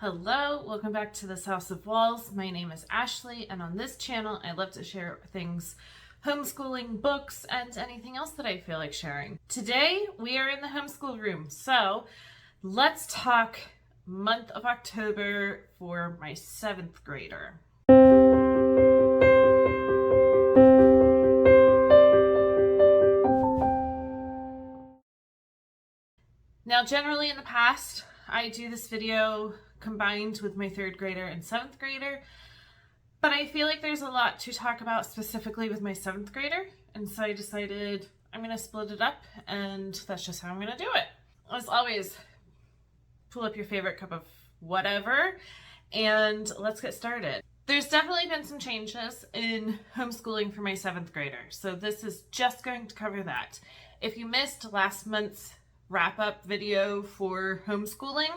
Hello, welcome back to this House of Walls. My name is Ashley, and on this channel I love to share things homeschooling, books, and anything else that I feel like sharing. Today we are in the homeschool room, so let's talk month of October for my 7th grader. Now, generally in the past, I do this video combined with my 3rd grader and 7th grader, but I feel like there's a lot to talk about specifically with my 7th grader, and so I decided I'm going to split it up, and that's just how I'm going to do it. As always, pull up your favorite cup of whatever, and let's get started. There's definitely been some changes in homeschooling for my 7th grader, so this is just going to cover that. If you missed last month's wrap-up video for homeschooling,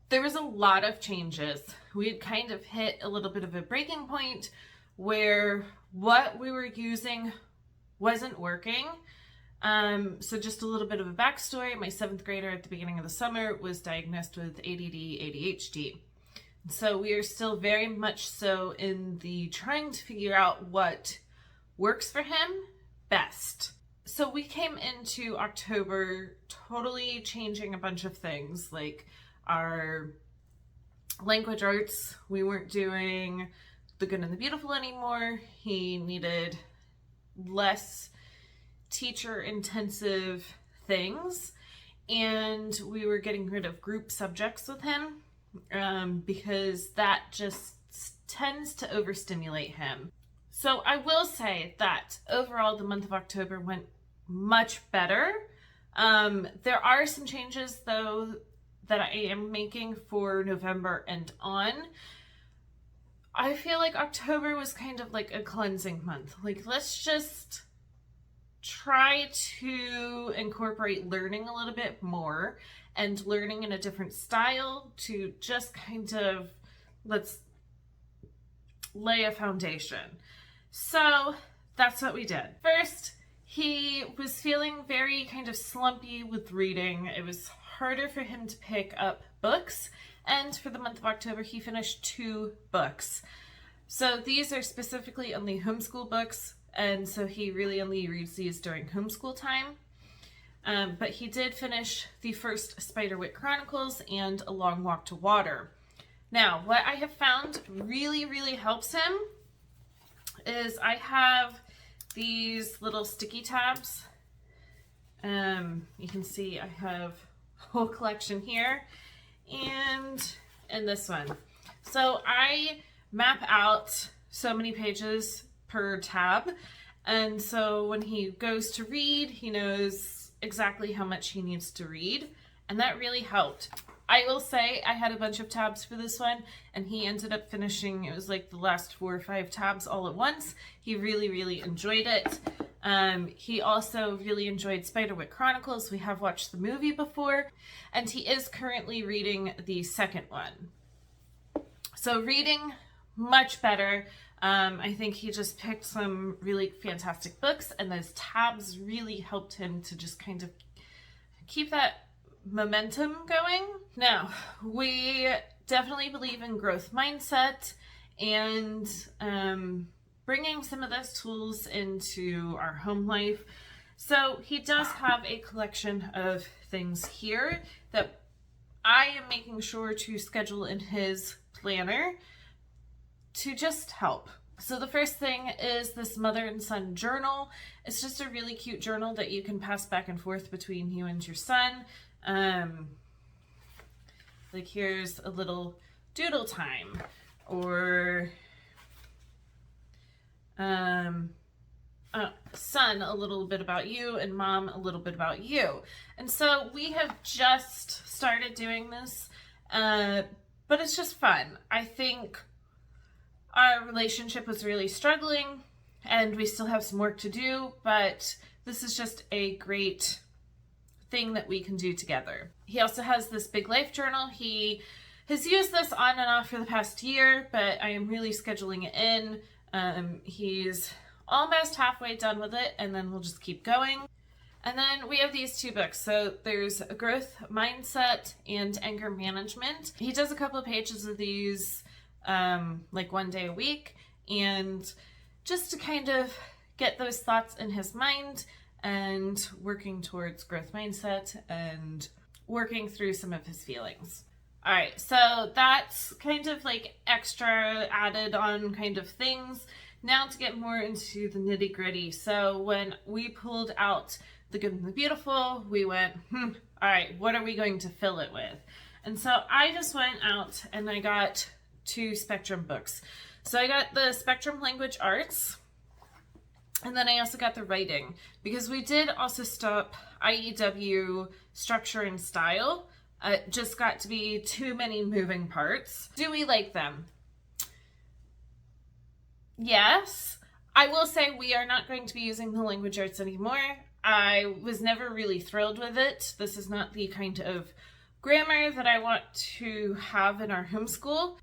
there was a lot of changes. We had kind of hit a little bit of a breaking point where what we were using wasn't working. So just a little bit of a backstory. My 7th grader at the beginning of the summer was diagnosed with ADD, ADHD. So we are still very much so in the trying to figure out what works for him best. So we came into October totally changing a bunch of things, like our language arts. We weren't doing the good and the beautiful anymore. He needed less teacher intensive things, and we were getting rid of group subjects with him because that just tends to overstimulate him. So I will say that overall the month of October went much better. There are some changes though that I am making for November and on. I feel like October was kind of like a cleansing month. Like, let's just try to incorporate learning a little bit more and learning in a different style to just kind of, let's lay a foundation. So that's what we did. First, he was feeling very kind of slumpy with reading. It was harder for him to pick up books, and for the month of October he finished 2 books. So these are specifically only homeschool books, and so he really only reads these during homeschool time. But he did finish the first Spiderwick Chronicles and A Long Walk to Water. Now, what I have found really helps him is I have these little sticky tabs. You can see I have a whole collection here and this one. So I map out so many pages per tab, and so when he goes to read, he knows exactly how much he needs to read, and that really helped. I will say I had a bunch of tabs for this one, and he ended up finishing, it was like the last 4 or 5 tabs all at once. He really enjoyed it. He also really enjoyed Spiderwick Chronicles. We have watched the movie before, and he is currently reading the 2nd one. So reading, much better. I think he just picked some really fantastic books, and those tabs really helped him to just kind of keep that momentum going. Now, we definitely believe in growth mindset and bringing some of those tools into our home life. So he does have a collection of things here that I am making sure to schedule in his planner to just help. So the first thing is this mother and son journal. It's just a really cute journal that you can pass back and forth between you and your son. Like, here's a little doodle time, or son, a little bit about you, and mom, a little bit about you. And so we have just started doing this, but it's just fun. I think our relationship was really struggling, and we still have some work to do, but this is just a great thing that we can do together. He also has this big life journal. He has used this on and off for the past year, but I am really scheduling it in. He's almost halfway done with it, and then we'll just keep going. And then we have these two books. So there's a growth mindset and anger management. He does a couple of pages of these like one day a week, and just to kind of get those thoughts in his mind and working towards growth mindset and working through some of his feelings. All right, so that's kind of like extra added on kind of things. Now to get more into the nitty gritty. So when we pulled out The Good and the Beautiful, we went, all right, what are we going to fill it with? And so I just went out and I got 2 Spectrum books. So I got the Spectrum Language Arts, and then I also got the writing, because we did also stop IEW Structure and Style. It just got to be too many moving parts. Do we like them? Yes. I will say we are not going to be using the language arts anymore. I was never really thrilled with it. This is not the kind of grammar that I want to have in our homeschool,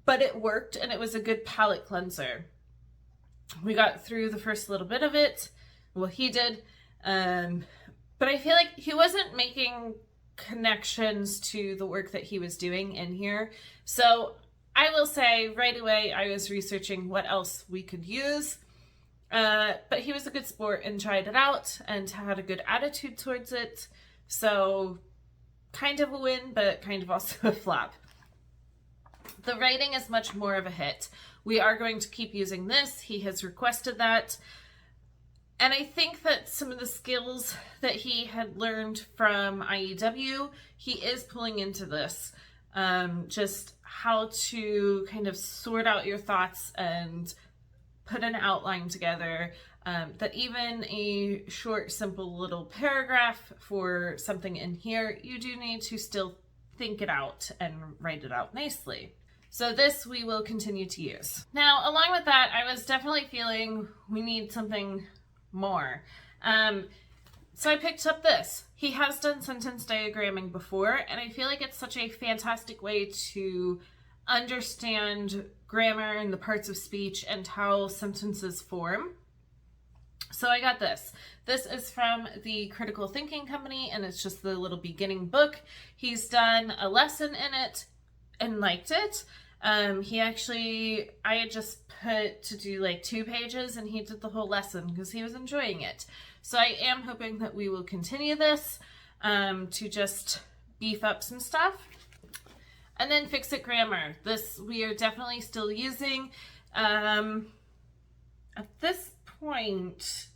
but it worked and it was a good palate cleanser. We got through the first little bit of it. Well, he did. But I feel like he wasn't making connections to the work that he was doing in here. So I will say right away, I was researching what else we could use. But he was a good sport and tried it out and had a good attitude towards it. So kind of a win, but kind of also a flop. The writing is much more of a hit. We are going to keep using this. He has requested that. And I think that some of the skills that he had learned from IEW, he is pulling into this. Just how to kind of sort out your thoughts and put an outline together. That even a short, simple little paragraph for something in here, you do need to still think it out and write it out nicely. So this we will continue to use. Now, along with that, I was definitely feeling we need something more. So I picked up this. He has done sentence diagramming before, and I feel like it's such a fantastic way to understand grammar and the parts of speech and how sentences form. So I got this. This is from the Critical Thinking Company, and it's just the little beginning book. He's done a lesson in it and liked it. I had just put to do like 2 pages, and he did the whole lesson because he was enjoying it. So I am hoping that we will continue this to just beef up some stuff. And then Fix It Grammar. This we are definitely still using. At this point,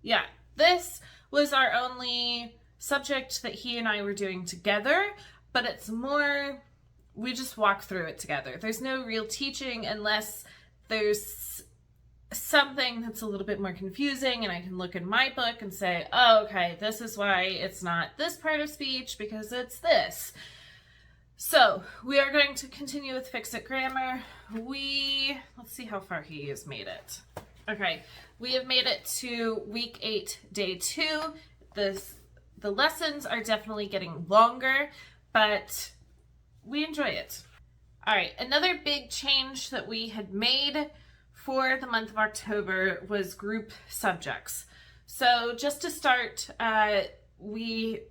yeah, this was our only subject that he and I were doing together, but it's more, we just walk through it together. There's no real teaching unless there's something that's a little bit more confusing and I can look in my book and say, oh, okay, this is why it's not this part of speech because it's this. So we are going to continue with Fix It Grammar. Let's see how far he has made it. Okay, we have made it to week 8, day 2. The lessons are definitely getting longer, but we enjoy it. All right, another big change that we had made for the month of October was group subjects. So just to start, we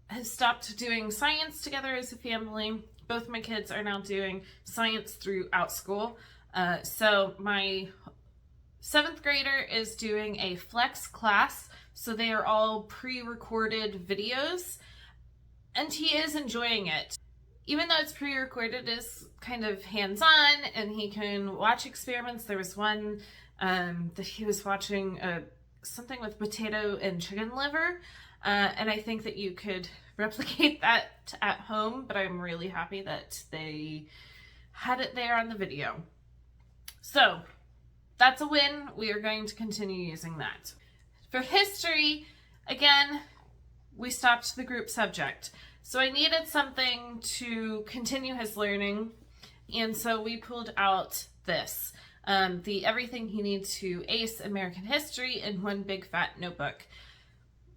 have stopped doing science together as a family. Both my kids are now doing science throughout school. So my 7th grader is doing a flex class. So they are all pre-recorded videos, and he is enjoying it. Even though it's pre-recorded, it's kind of hands-on, and he can watch experiments. There was one that he was watching something with potato and chicken liver, and I think that you could replicate that at home, but I'm really happy that they had it there on the video. So that's a win. We are going to continue using that. For history, again, we stopped the group subject. So I needed something to continue his learning, and so we pulled out this, the Everything He Needs to Ace American History in One Big Fat Notebook.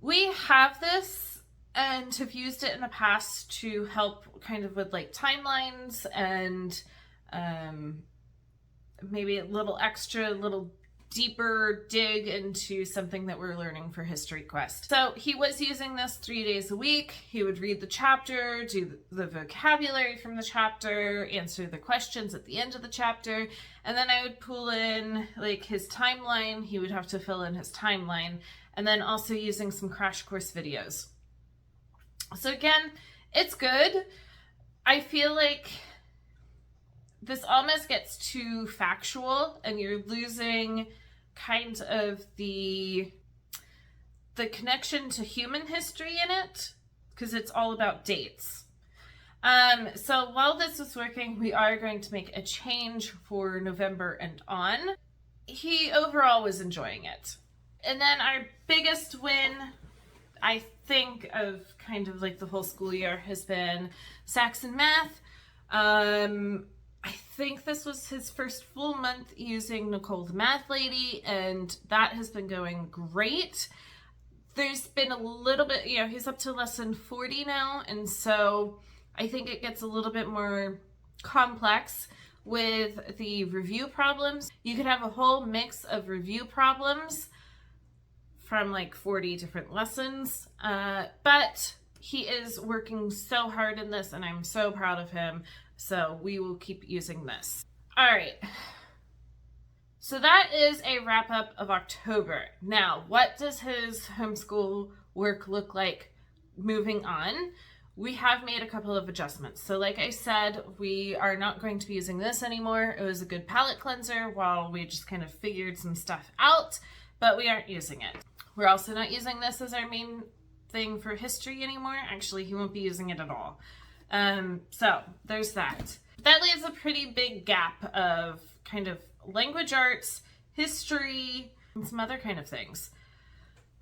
We have this and have used it in the past to help kind of with like timelines and maybe a little deeper dig into something that we're learning for History Quest. So he was using this 3 days a week. He would read the chapter, do the vocabulary from the chapter, answer the questions at the end of the chapter, and then I would pull in like his timeline. He would have to fill in his timeline, and then also using some crash course videos. So again, it's good. I feel like this almost gets too factual and you're losing kind of the connection to human history in it, because it's all about dates. So while this is working, we are going to make a change for November and on. He overall was enjoying it. And then our biggest win, I think, of kind of like the whole school year has been Saxon math. I think this was his first full month using Nicole the Math Lady, and that has been going great. There's been a little bit, he's up to lesson 40 now, and so I think it gets a little bit more complex with the review problems. You could have a whole mix of review problems from like 40 different lessons, but he is working so hard in this, and I'm so proud of him. So we will keep using this. All right. So that is a wrap up of October. Now, what does his homeschool work look like moving on? We have made a couple of adjustments. So like I said, we are not going to be using this anymore. It was a good palate cleanser while we just kind of figured some stuff out, but we aren't using it. We're also not using this as our main thing for history anymore. Actually, he won't be using it at all. So there's that. That leaves a pretty big gap of kind of language arts, history, and some other kind of things.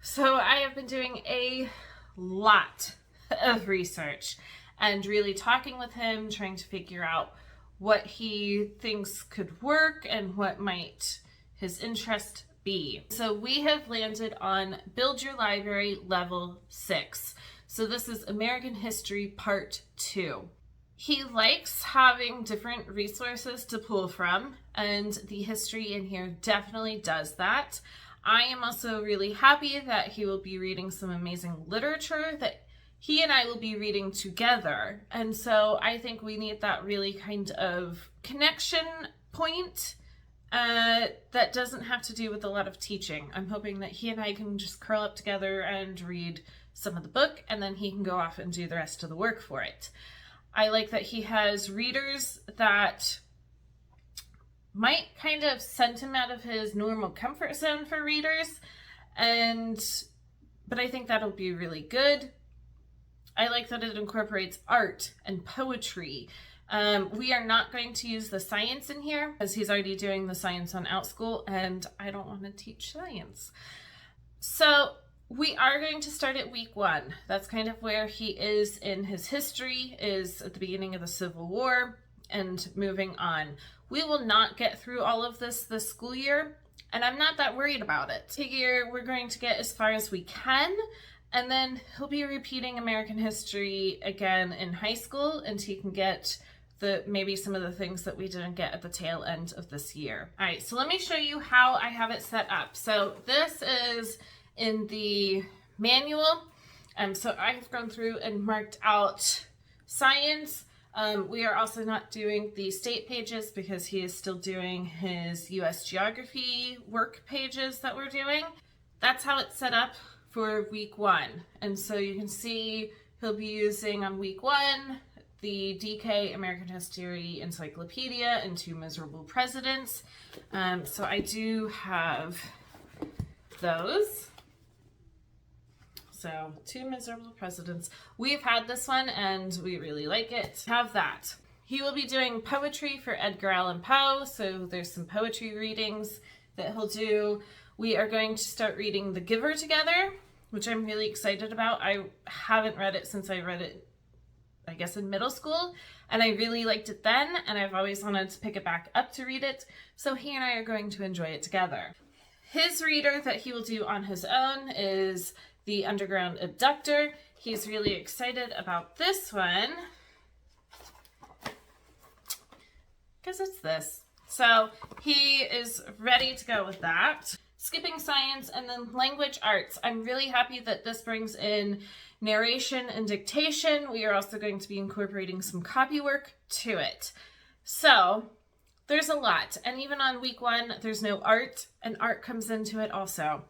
So I have been doing a lot of research and really talking with him, trying to figure out what he thinks could work and what might his interest be. So we have landed on Build Your Library Level 6. So this is American History Part 2. He likes having different resources to pull from, and the history in here definitely does that. I am also really happy that he will be reading some amazing literature that he and I will be reading together. And so I think we need that really kind of connection point that doesn't have to do with a lot of teaching. I'm hoping that he and I can just curl up together and read some of the book, and then he can go off and do the rest of the work for it. I like that he has readers that might kind of send him out of his normal comfort zone for readers, but I think that'll be really good. I like that it incorporates art and poetry. We are not going to use the science in here because he's already doing the science on OutSchool, and I don't want to teach science. So we are going to start at week 1. That's kind of where he is in his history, is at the beginning of the Civil War and moving on. We will not get through all of this school year, and I'm not that worried about it. Figure we're going to get as far as we can, and then he'll be repeating American history again in high school, and he can get maybe some of the things that we didn't get at the tail end of this year. All right, so let me show you how I have it set up. So this is in the manual. So I've gone through and marked out science. We are also not doing the state pages because he is still doing his US geography work pages that we're doing. That's how it's set up for week 1. And so you can see he'll be using on week 1 the DK American History Encyclopedia and 2 Miserable Presidents. So I do have those. So 2 Miserable Presidents. We've had this one and we really like it. Have that. He will be doing poetry for Edgar Allan Poe. So there's some poetry readings that he'll do. We are going to start reading The Giver together, which I'm really excited about. I haven't read it since I read it, I guess, in middle school, and I really liked it then, and I've always wanted to pick it back up to read it, so he and I are going to enjoy it together. His reader that he will do on his own is The Underground Abductor. He's really excited about this one because it's this. So he is ready to go with that. Skipping science and then language arts. I'm really happy that this brings in narration and dictation. We are also going to be incorporating some copy work to it. So there's a lot. And even on week 1, there's no art, and art comes into it also.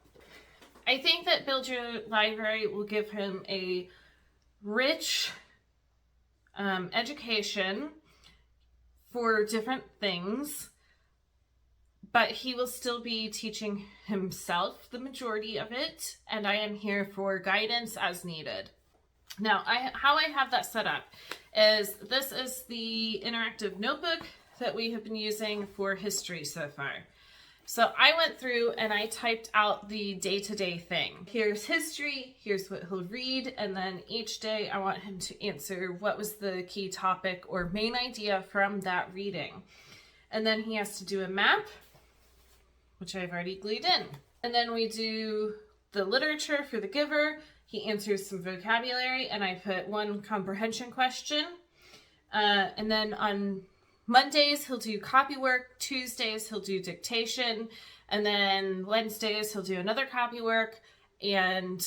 I think that Build Your Library will give him a rich education for different things, but he will still be teaching himself the majority of it, and I am here for guidance as needed. Now, how I have that set up is this is the interactive notebook that we have been using for history so far. So I went through and I typed out the day-to-day thing. Here's history, here's what he'll read, and then each day I want him to answer what was the key topic or main idea from that reading. And then he has to do a map, which I've already glued in. And then we do the literature for the giver. He answers some vocabulary, and I put 1 comprehension question. And then on Mondays, he'll do copy work. Tuesdays, he'll do dictation. And then Wednesdays, he'll do another copy work. And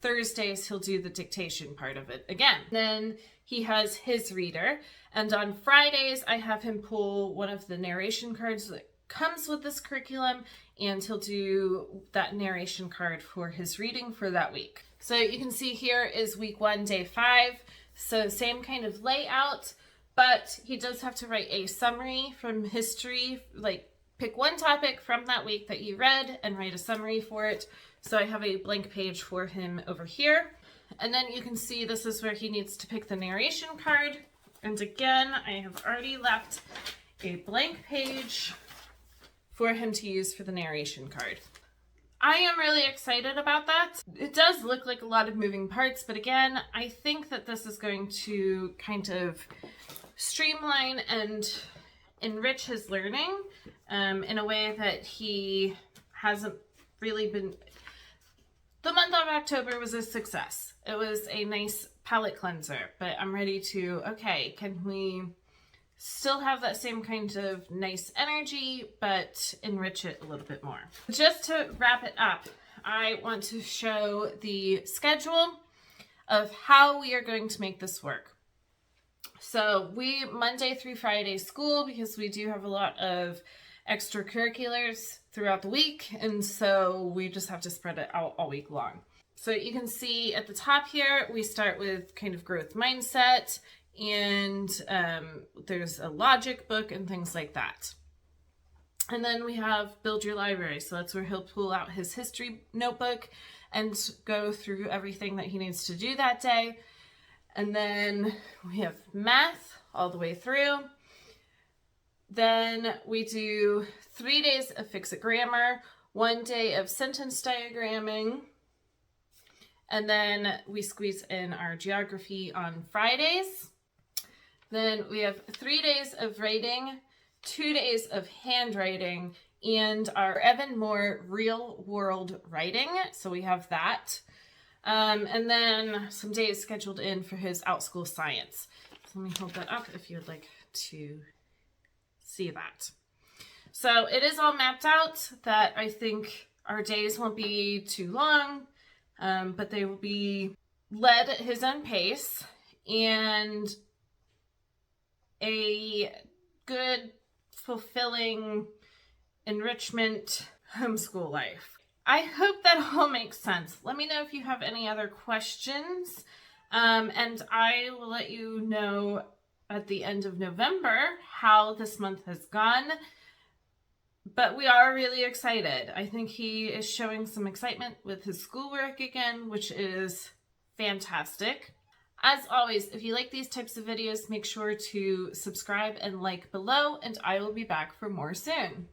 Thursdays, he'll do the dictation part of it again. Then he has his reader. And on Fridays, I have him pull one of the narration cards that comes with this curriculum, and he'll do that narration card for his reading for that week. So you can see here is week 1, day 5. So same kind of layout. But he does have to write a summary from history, like pick 1 topic from that week that you read and write a summary for it. So I have a blank page for him over here. And then you can see this is where he needs to pick the narration card. And again, I have already left a blank page for him to use for the narration card. I am really excited about that. It does look like a lot of moving parts, but again, I think that this is going to kind of streamline and enrich his learning in a way that he hasn't really been. The month of October was a success. It was a nice palate cleanser, but I'm ready to, okay, can we still have that same kind of nice energy, but enrich it a little bit more. Just to wrap it up, I want to show the schedule of how we are going to make this work. So we Monday through Friday school, because we do have a lot of extracurriculars throughout the week, and so we just have to spread it out all week long. So you can see at the top here, we start with kind of growth mindset, and there's a logic book and things like that. And then we have Build Your Library. So that's where he'll pull out his history notebook and go through everything that he needs to do that day. And then we have math all the way through. Then we do 3 days of Fix-It Grammar, 1 day of sentence diagramming, and then we squeeze in our geography on Fridays. Then we have 3 days of writing, 2 days of handwriting, and our Evan Moore real world writing. So we have that. And then some days scheduled in for his outschool science. So let me hold that up if you'd like to see that. So it is all mapped out that I think our days won't be too long, but they will be led at his own pace and a good, fulfilling enrichment homeschool life. I hope that all makes sense. Let me know if you have any other questions, and I will let you know at the end of November how this month has gone. But we are really excited. I think he is showing some excitement with his schoolwork again, which is fantastic. As always, if you like these types of videos, make sure to subscribe and like below, and I will be back for more soon.